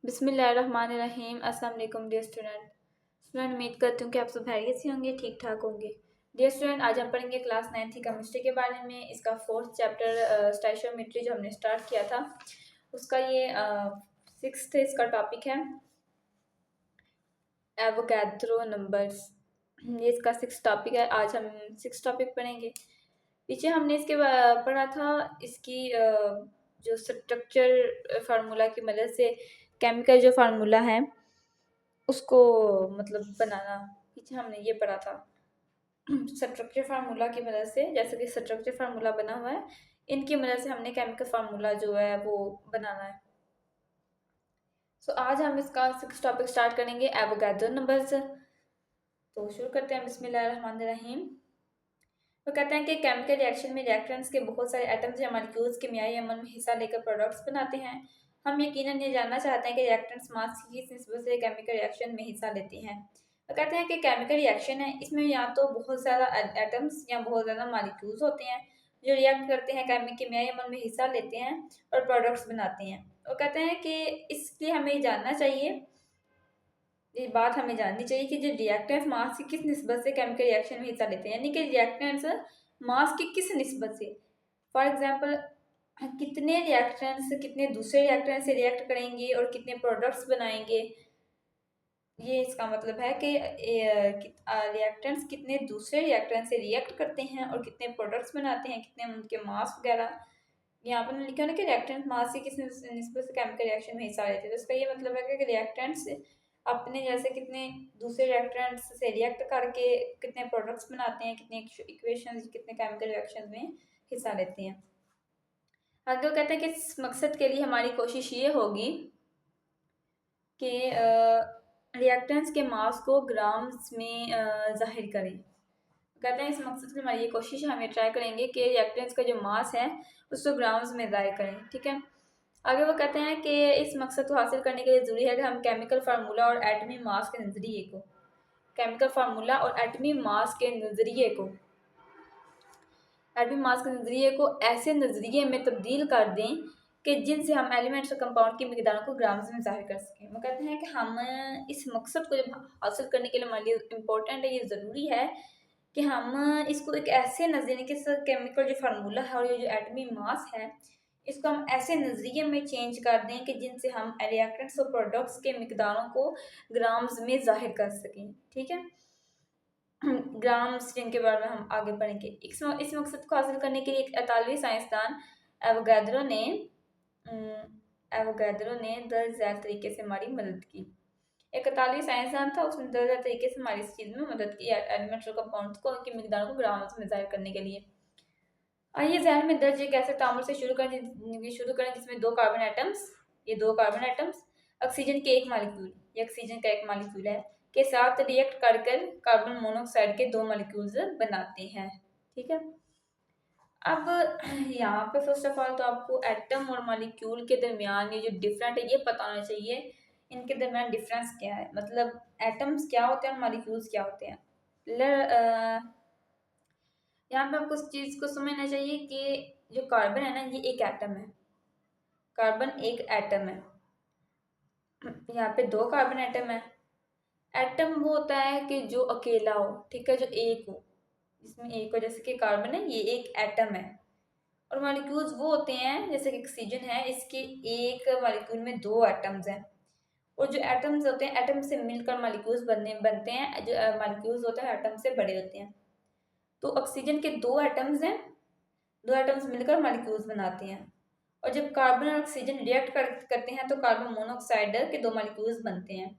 बिस्मिल्लाहिर्रहमानिर्रहीम। अस्सलाम वालेकुम डियर स्टूडेंट, उम्मीद करती हूँ कि आप सब खैरियत से होंगे, ठीक ठाक होंगे। डियर स्टूडेंट, आज हम पढ़ेंगे क्लास 9 की केमिस्ट्री के बारे में। इसका फोर्थ चैप्टर स्टोइचियोमेट्री जो हमने स्टार्ट किया था उसका ये सिक्स्थ इसका टॉपिक है एवोगैड्रो नंबर्स। ये इसका सिक्स टॉपिक है। आज हम सिक्स टॉपिक पढ़ेंगे। पीछे हमने इसके पढ़ा था इसकी जो स्ट्रक्चर फार्मूला की मदद से केमिकल जो फार्मूला है उसको मतलब बनाना। पीछे हमने ये पढ़ा था स्ट्रक्चर फार्मूला की मदद से, जैसे कि स्ट्रक्चर फार्मूला बना हुआ है, इनकी मदद से हमने केमिकल फार्मूला जो है वो बनाना है। आज हम इसका सिक्स टॉपिक स्टार्ट करेंगे, एवोगैड्रो नंबर्स। तो शुरू करते हैं, बिस्मिल्लाहिर्रहमानिर्रहीम। वो कहते हैं कि केमिकल रिएक्शन में रिएक्टेंट्स के बहुत सारे एटम्स या मॉलिक्यूल्स केमियाई अमल में हिस्सा लेकर प्रोडक्ट्स बनाते हैं। हम यकीनन ये जानना चाहते हैं कि रिएक्टेंट्स मास की किस निस्बत से केमिकल रिएक्शन में हिस्सा लेती हैं। वो कहते हैं कि केमिकल रिएक्शन है, इसमें या तो बहुत ज़्यादा एटम्स या बहुत ज़्यादा मॉलिक्यूल्स होते हैं जो रिएक्ट करते हैं, केमियाई अमल में हिस्सा लेते हैं और प्रोडक्ट्स बनाते हैं। वो कहते हैं कि इसलिए हमें जानना चाहिए, ये बात हमें जाननी चाहिए कि जो रिएक्टेंट्स मास की किस निस्बत से केमिकल रिएक्शन में हिस्सा लेते हैं, यानी कि रिएक्टेंट्स मास की किस निस्बत से। फॉर एग्जांपल, कितने रिएक्टेंट्स कितने दूसरे रिएक्टेंट से रिएक्ट करेंगे और कितने प्रोडक्ट्स बनाएंगे। ये इसका मतलब है कि रिएक्टेंट्स कितने दूसरे रिएक्टेंट से रिएक्ट करते हैं और कितने प्रोडक्ट्स बनाते हैं, कितने उनके मास वगैरह। यहाँ पर लिखा है ना कि रिएक्टेंट मास की किस निस्बत से केमिकल रिएक्शन में हिस्सा लेते हैं, तो इसका ये मतलब है कि रिएक्टेंट्स अपने जैसे कितने दूसरे रिएक्टेंट्स से रिएक्ट करके कितने प्रोडक्ट्स बनाते हैं, कितने इक्वेशंस, कितने केमिकल रिएक्शंस में हिस्सा लेते हैं। आगे वो कहते हैं कि इस मकसद के लिए हमारी कोशिश ये होगी कि रिएक्टेंट्स के मास को ग्राम्स में जाहिर करें। कहते हैं इस मकसद के लिए हमारी ये कोशिश है, हम ये ट्राई करेंगे कि रिएक्टेंट्स का जो मास है उसको ग्राम्स में जाहिर करें। ठीक है। आगे वो कहते हैं कि इस मकसद को हासिल करने के लिए ज़रूरी है कि हम केमिकल फार्मूला और एटमी मास के नज़रिए को ऐसे नज़रिए में तब्दील कर दें कि जिनसे हम एलिमेंट्स और कंपाउंड की मिकदारों को ग्राम्स में जाहिर कर सकें। वो कहते हैं कि हम इस मकसद को जब हासिल करने के लिए हमारे लिए इम्पोर्टेंट है, ये ज़रूरी है कि हम इसको एक ऐसे नज़रिए के केमिकल जो फार्मूला है और ये जो एटमी मास है इसको हम ऐसे नज़रिए में चेंज कर दें कि जिनसे हम रिएक्टेंट्स और प्रोडक्ट्स के मिकदारों को ग्राम्स में जाहिर कर सकें। ठीक है। ग्राम्स जिनके बारे में हम आगे पढ़ेंगे। इस मकसद को हासिल करने के लिए एक इतालवी साइंसदान एवोगैड्रो ने दर्ज तरीके से हमारी मदद की। एक इतालवी साइंसदान था, उसने दर्ज तरीके से हमारी इस चीज़ में मदद की, एलिमेंट्स और कंपाउंड्स को उनकी मिकदारों को ग्राम्स में जाहिर करने के लिए। आइए जहन में दर्ज एक ऐसे तामुल से शुरू करें जिसमें दो कार्बन एटम्स ऑक्सीजन के एक मॉलिक्यूल, ये ऑक्सीजन का एक मॉलिक्यूल है, के साथ रिएक्ट कर कार्बन मोनोऑक्साइड के दो मॉलिक्यूल्स बनाते हैं। ठीक है। अब यहाँ पे फर्स्ट ऑफ ऑल तो आपको एटम और मॉलिक्यूल के दरमियान ये जो डिफरेंट है ये पता होना चाहिए, इनके दरमियान डिफरेंस क्या है, मतलब एटम्स क्या होते हैं और मॉलिक्यूल्स क्या होते हैं। यहाँ पे आपको इस चीज़ को समझना चाहिए कि जो कार्बन है ना, ये एक एटम है। कार्बन एक एटम है। यहाँ पे दो कार्बन एटम है। एटम वो होता है कि जो अकेला हो, ठीक है, जो एक हो, जिसमें एक हो, जैसे कि कार्बन है, ये एक एटम है। और मॉलिक्यूल्स वो होते हैं जैसे कि ऑक्सीजन है, इसके एक मॉलिक्यूल में दो एटम्स हैं। और जो एटम्स होते हैं, एटम से मिलकर मॉलिक्यूल्स बनते हैं। जो मॉलिक्यूल्स होते हैं एटम से बड़े होते हैं। तो ऑक्सीजन के दो एटम्स हैं, दो एटम्स मिलकर मॉलिक्यूल्स बनाते हैं। और जब कार्बन और ऑक्सीजन रिएक्ट करते हैं तो कार्बन मोनोऑक्साइड के दो मॉलिक्यूल्स बनते हैं,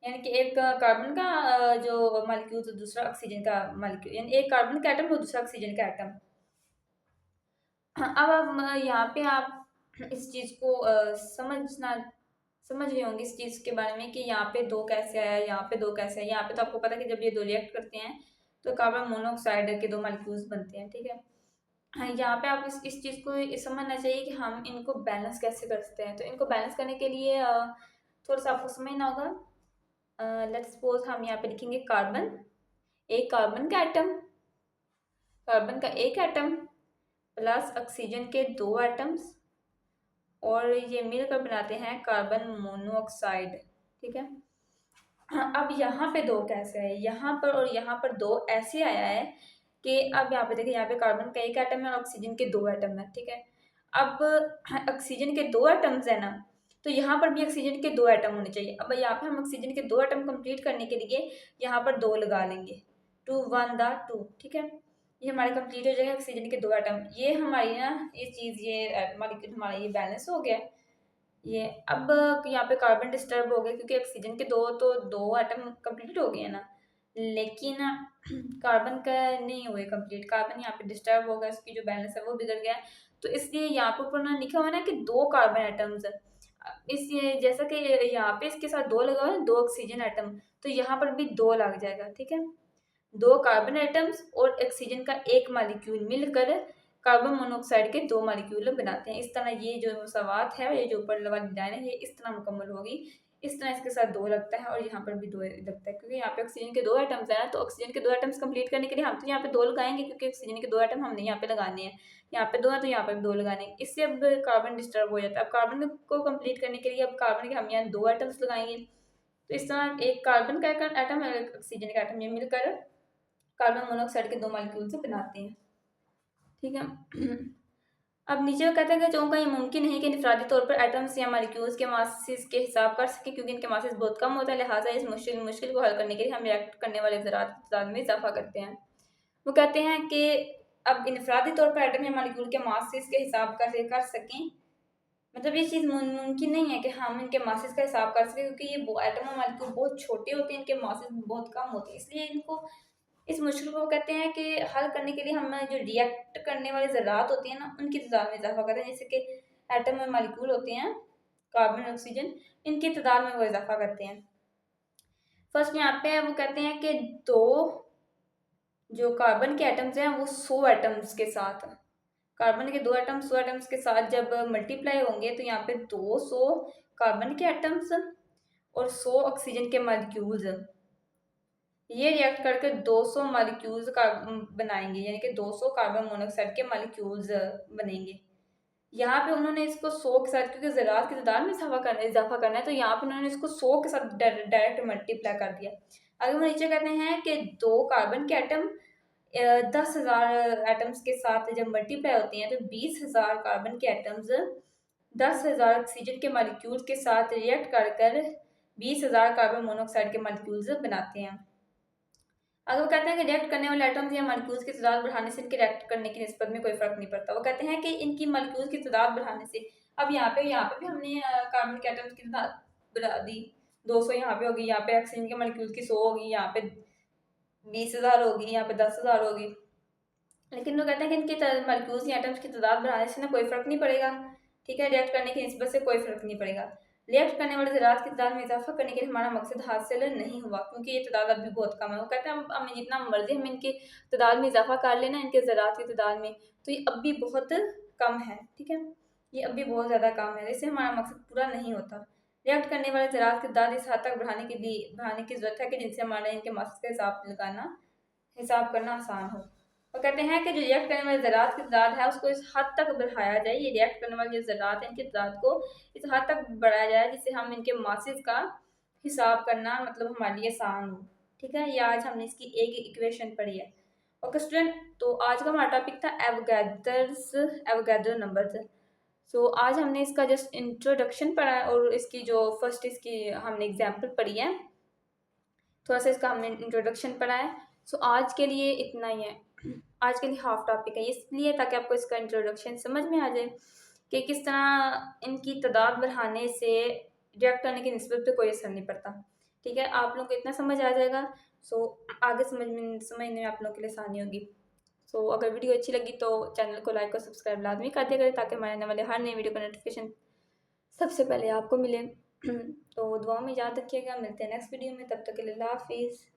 यानी कि एक कार्बन का जो मॉलिक्यूल तो दूसरा ऑक्सीजन का मॉलिक्यूल, यानी एक कार्बन का एटम और दूसरा ऑक्सीजन का एटम। अब यहाँ पे आप इस चीज़ को समझ रहे होंगे इस चीज़ के बारे में कि यहाँ पे दो कैसे आया, यहाँ पे दो कैसे आया। यहाँ पे तो आपको पता है कि जब ये दो रिएक्ट करते हैं तो कार्बन मोनोऑक्साइड के दो मॉलिक्यूल्स बनते हैं। ठीक है। यहाँ पे आप इस चीज़ को समझना चाहिए कि हम इनको बैलेंस कैसे कर सकते हैं। तो इनको बैलेंस करने के लिए थोड़ा सा आपको समझना होगा। लेट्स सपोज हम यहाँ पे लिखेंगे कार्बन, एक कार्बन का एटम, कार्बन का एक एटम प्लस ऑक्सीजन के दो एटम्स और ये मिलकर बनाते हैं कार्बन मोनोऑक्साइड। ठीक है। हाँ, अब यहाँ पे दो कैसे है, यहाँ पर और यहाँ पर दो ऐसे आया है कि अब यहाँ पे देखिए, यहाँ पे कार्बन का एक एटम है और ऑक्सीजन के दो एटम है। ठीक है। अब ऑक्सीजन के दो एटम्स है ना, तो यहाँ पर भी ऑक्सीजन के दो एटम होने चाहिए। अब यहाँ पे हम ऑक्सीजन के दो एटम कंप्लीट करने के लिए यहाँ पर दो लगा लेंगे, 2 1 द 2। ठीक है। ये हमारे कंप्लीट हो जाएगा ऑक्सीजन के दो एटम। ये हमारी ना ये चीज़, ये मॉलिक्यूल हमारा ये बैलेंस हो गया। ये अब यहाँ पे कार्बन डिस्टर्ब हो गए क्योंकि ऑक्सीजन के दो एटम कंप्लीट हो गए ना, लेकिन कार्बन का नहीं हुए कंप्लीट। कार्बन यहाँ पे डिस्टर्ब हो गया, इसकी जो बैलेंस है वो बिगड़ गया। तो इसलिए यहाँ पर ऊपर ना लिखा हुआ है ना कि दो कार्बन एटम्स, इस जैसा कि यहाँ पे इसके साथ दो लगा हुआ है, दो ऑक्सीजन एटम, तो यहाँ पर भी दो लग जाएगा। ठीक है। दो कार्बन एटम्स और ऑक्सीजन का एक मॉलिक्यूल मिलकर कार्बन मोनोऑक्साइड के दो मॉलिक्यूल बनाते हैं। इस तरह ये जो मसावात है, ये जो ऊपर वाली लाइन है, ये इस तरह मुकम्मल होगी। इस तरह इसके साथ दो लगता है और यहाँ पर भी दो लगता है, क्योंकि यहाँ पे ऑक्सीजन के दो एटम्स है ना, तो ऑक्सीजन के दो एटम्स कंप्लीट करने के लिए हम तो यहाँ पे दो लगाएंगे, क्योंकि ऑक्सीजन के दो एटम हमने यहाँ पे लगाने हैं। यहाँ पे दो है तो यहाँ पे भी दो लगाने हैं। इससे अब कार्बन डिस्टर्ब हो जाता है। अब कार्बन को कंप्लीट करने के लिए अब कार्बन के हम यहाँ दो एटम्स लगाएंगे, तो इस तरह एक कार्बन का एटम और एक ऑक्सीजन का एटम ये मिलकर कार्बन मोनोऑक्साइड के दो मॉलिक्यूल से बनाते हैं। ठीक है। अब नीचे वो कहते हैं कि चूंकि ये मुमकिन नहीं कि इनफरादी तौर पर एटम्स या मॉलिक्यूल्स के मासेस के हिसाब कर सके, क्योंकि इनके मासेस बहुत कम होता है, लिहाजा इस मुश्किल को हल करने के लिए हम रिएक्ट करने वाले ज़रात की तादाद में इजाफा करते हैं। वो कहते हैं कि अब इनफरादी तौर पर एटम या मॉलिक्यूल के मासेस के हिसाब कर सकें, मतलब ये चीज़ मुमकिन नहीं है कि हम इनके मासेस का हिसाब कर सकें, क्योंकि ये एटम और मॉलिक्यूल बहुत छोटे होते हैं, इनके मासेस बहुत कम होते हैं। इसलिए इनको, इस मुश्किल को कहते हैं कि हल करने के लिए हम जो रिएक्ट करने वाले ज़रात होती हैं ना, उनकी तादाद में इजाफा करते हैं। जैसे कि एटम और मॉलिक्यूल होते हैं, कार्बन और ऑक्सीजन, इनकी तादाद में वो इजाफा करते हैं। फर्स्ट यहाँ पे वो कहते हैं कि दो जो कार्बन के एटम्स हैं वो 100 एटम्स के साथ, कार्बन के दो एटम्स 100 एटम्स के साथ जब मल्टीप्लाई होंगे, तो यहाँ पे 200 कार्बन के एटम्स और 100 ऑक्सीजन के मॉलिक्यूल्स, ये रिएक्ट करके 200 मॉलिक्यूल्स का बनाएंगे, यानी कि 200 कार्बन मोनोऑक्साइड के मॉलिक्यूल्स बनेंगे। यहाँ पे उन्होंने इसको 100 के साथ, क्योंकि ज़रात की तादाद में इजाफा करना है, तो यहाँ पे उन्होंने इसको 100 के साथ डायरेक्ट मल्टीप्लाई कर दिया। अगर वो नीचे कहते हैं कि दो कार्बन के एटम 10,000 एटम्स के साथ जब मल्टीप्लाई होती हैं, तो 20,000 कार्बन के एटम्स 10,000 ऑक्सीजन के मॉलिक्यूल के साथ रिएक्ट कर 20,000 कार्बन मोनोऑक्साइड के मॉलिक्यूल्स बनाते हैं। अगर वो कहते हैं कि रिएक्ट करने वाले एटम्स या मॉलिक्यूल्स की तादाद बढ़ाने से इनके रिएक्ट करने की निस्बत में कोई फर्क नहीं पड़ता। वो कहते हैं कि इनकी मॉलिक्यूल्स की तादाद बढ़ाने से, अब यहाँ पे भी हमने कार्बन के एटम्स की तादाद बढ़ा दी, 200 यहाँ पे होगी, यहाँ पे ऑक्सीजन के मॉलिक्यूल्स की 100 होगी, यहाँ पे 20,000 होगी, यहाँ पे 10,000 होगी। लेकिन वो कहते हैं कि इनके मॉलिक्यूल्स या एटम्स की तादाद बढ़ाने से ना कोई फर्क नहीं पड़ेगा। ठीक है। रिएक्ट करने की निस्बत से कोई फर्क नहीं पड़ेगा। रिएक्ट करने वाले ज़रात की तादाद में इजाफा करने के लिए हमारा मकसद हासिल नहीं हुआ, क्योंकि ये तादाद अभी बहुत कम है। वो कहते हैं हमें जितना मर्जी हम इनकी तादाद में इजाफा कर लेना, इनके ज़रात की तादाद में, तो ये अब भी बहुत कम है। ठीक है। ये अब भी बहुत ज़्यादा कम है, इससे हमारा मकसद पूरा नहीं होता। रिएक्ट करने वाले ज़रात की तादाद इस हद तक बढ़ाने की ज़रूरत है कि जिनसे हमारा इनके मास का हिसाब करना आसान हो। वो कहते हैं कि जो रिएक्ट करने वाले ज़रात की तादाद है उसको इस हद तक बढ़ाया जाए, ये रिएक्ट करने वाले जो ज़रात हैं इनकी तादाद को इस हद तक बढ़ाया जाए जिससे हम इनके मासेस का हिसाब करना मतलब हमारे लिए आसान हो। ठीक है। ये आज हमने इसकी एक इक्वेशन पढ़ी है। ओके स्टूडेंट, तो आज का हमारा टॉपिक था एवोगैड्रो नंबर्स। सो आज हमने इसका जस्ट इंट्रोडक्शन पढ़ा है और इसकी जो फर्स्ट इसकी हमने एग्जाम्पल पढ़ी है, थोड़ा सा इसका हमने इंट्रोडक्शन पढ़ा है। सो आज के लिए इतना ही है। आज के लिए हाफ टॉपिक है, इसलिए ताकि आपको इसका इंट्रोडक्शन समझ में आ जाए कि किस तरह इनकी तादाद बढ़ाने से रिएक्ट करने की निस्बत पे कोई असर नहीं पड़ता। ठीक है। आप लोगों को इतना समझ आ जाएगा। सो आगे समझने में आप लोगों के लिए आसानी होगी। सो अगर वीडियो अच्छी लगी तो चैनल को लाइक और सब्सक्राइब लाजमी कर दिया करें, ताकि हमारे आने वाले हर नई वीडियो का नोटिफिकेशन सबसे पहले आपको मिले। तो दुआ में याद रखिएगा। मिलते हैं नेक्स्ट वीडियो में, तब तक के लिए अल्लाह हाफिज़।